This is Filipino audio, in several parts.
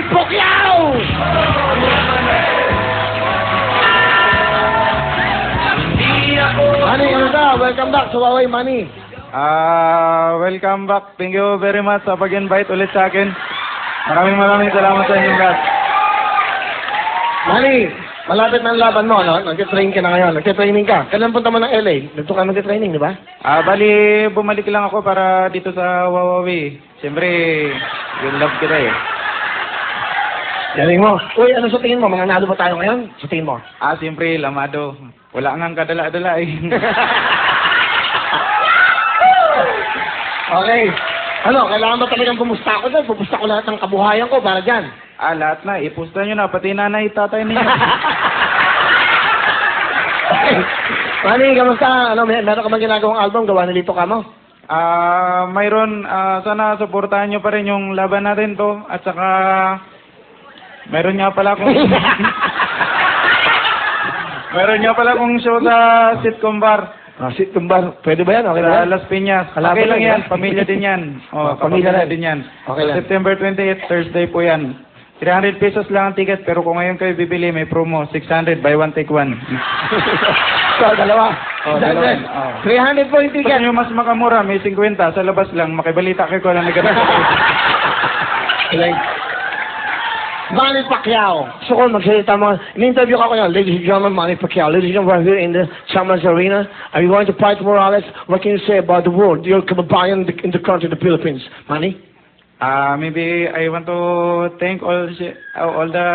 Pacquiao! Manny, ano ka? Welcome back sa Huawei, Manny. Welcome back. Thank you very much sa pag-invite ulit sa akin. Maraming salamat sa inyong lahat. Manny, malapit na ang laban mo, no? Nag-train ka na ngayon. Nag-training ka. Kailan punta mo ng LA? Dito ka nag-training, di ba? Bali, bumalik lang ako para dito sa Huawei. Siyempre, yung love kita eh. Galing mo. Uy, ano sa tingin mo? Mananalo ba tayo ngayon? Sa tingin mo? Siyempre, lamado. Wala ngang kadala-dala eh. Okay. Ano, kailangan ba talagang pumusta ako doon? Pumusta ko lahat ng kabuhayan ko para dyan. Lahat na. Ipusta nyo na. Pati nanay, tatay ninyo. Manny, kamusta? Ano, meron ka bang ginagawang album? Gawa ni Lito Camo? Mayroon, sana supportahan nyo pa rin yung laban natin to. At saka, mayroon nga pala akong... Meron nga pala akong show sa Sitcom Bar. Sitcom Bar. Pwede ba yan? Okay ba Sa yan? Las Piñas. Kalaban Okay lang yan, yan. Pamilya din yan. Pamilya din yan. Okay lang. September 28, Thursday po yan. 300 pesos lang ang ticket, pero kung ngayon kayo bibili, may promo. 600, buy one, take one. So, dalawa. Dalawa. 300 po yung Gusto ticket. nyo mas makamura, may 50. Sa labas lang, makibalita kayo ko lang nagkaroon. Manny Pacquiao. So kung magsalita mo, in-interview ka ko yan, ladies and gentlemen, Manny Pacquiao. Ladies and gentlemen, we're here in the Chambers Arena. Are you going to fight Morales? What can you say about the world? You're kababayan in the country, the Philippines. Manny? Maybe I want to thank all the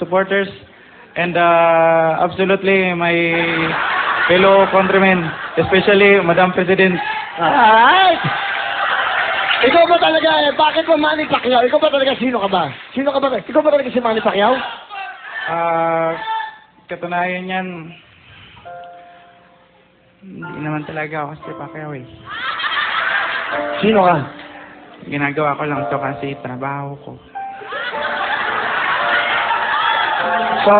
supporters and absolutely my fellow countrymen, especially Madam President. Alright! Ikaw ba talaga, bakit ba Manny Pacquiao? Ikaw ba talaga, sino ka ba? Sino ka ba? Ikaw ba talaga si Manny Pacquiao? Katunayan yan, hindi naman talaga ako si Pacquiao eh. Sino ka? Ginagawa ko lang to kasi trabaho ko. So,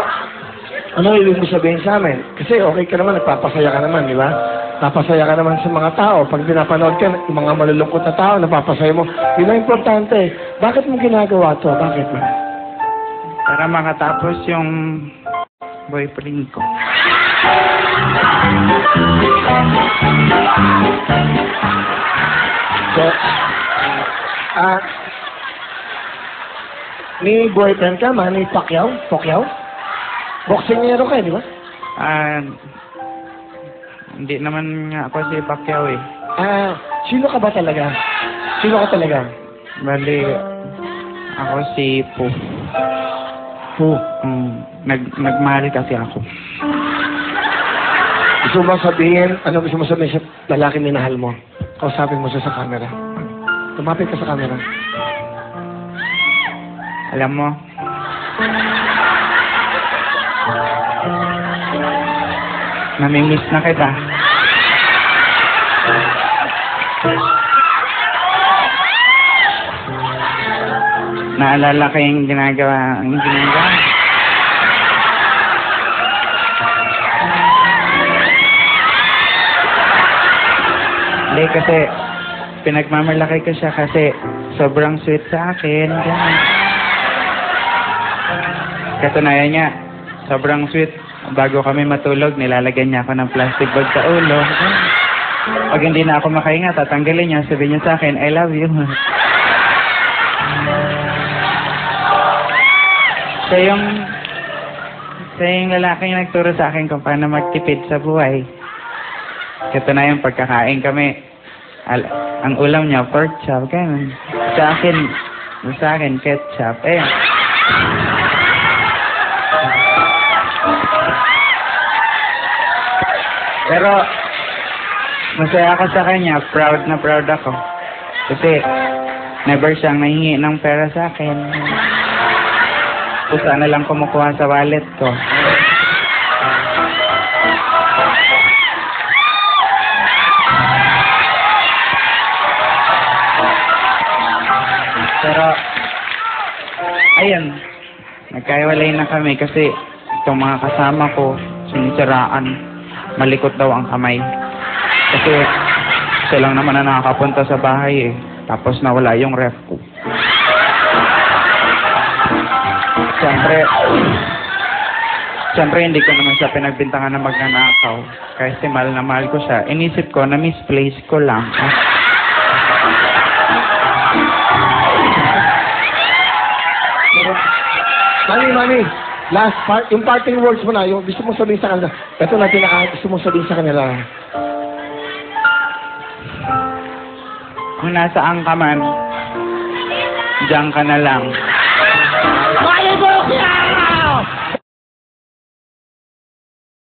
ano ibig mo sabihin sa amin? Kasi okay ka naman, nagpapasaya ka naman, di ba? Napasaya ka naman sa mga tao. Pag pinapanood ka, yung mga malulungkot na tao, napapasaya mo. Yun ang importante. Bakit mo ginagawa to? Bakit ba? Para makatapos yung boyfriend ko. So, may boyfriend ka, Manny Pacquiao? Boksingero ka, di ba? Hindi naman nga ako si Pacquiao eh. Sino ka ba talaga? Sino ka talaga? Bali, ako si Pu. Pu? Nagmahal kasi ako. Gusto mo sabihin, ano gusto mo sabihin sa lalaki minahal mo? Kausapin mo siya sa camera. Tumapit ka sa camera. Alam mo, namimiss na kita. Naalala ko yung ginagawa. Hindi kasi pinagmamalaki ko siya kasi sobrang sweet sa akin. Katunayan niya, sobrang sweet. Bago kami matulog, nilalagyan niya ako ng plastic bag sa ulo. Pag hindi na ako makahinga, tatanggalin niya, sabihin niya sa akin, I love you. Siya yung lalaking nagturo sa akin kung paano magtipid sa buhay. Katunayan, pagkakain kami, ang ulam niya, pork chop, ganun. Sa akin, ketchup. Pero, masaya ako sa kanya. Proud na proud ako. Kasi, never siyang nahingi ng pera sa akin. Kusa na lang kumukuha sa wallet ko. Pero, ayun, nagkaiwalay na kami kasi itong mga kasama ko, sinisiraan. Malikot daw ang kamay. Kasi siya lang naman na nakakapunta sa bahay eh. Tapos nawala yung ref ko. Siyempre, hindi ko naman siya pinagbintangan na magnanakaw. Kasi mahal na mahal ko siya. Inisip ko na misplace ko lang. Mami, last part, yung parting words mo na, yung gusto mong sabihin sa kanila. Ito na gusto mong sabihin sa kanila. Kung nasaan ka man, diyan ka na lang.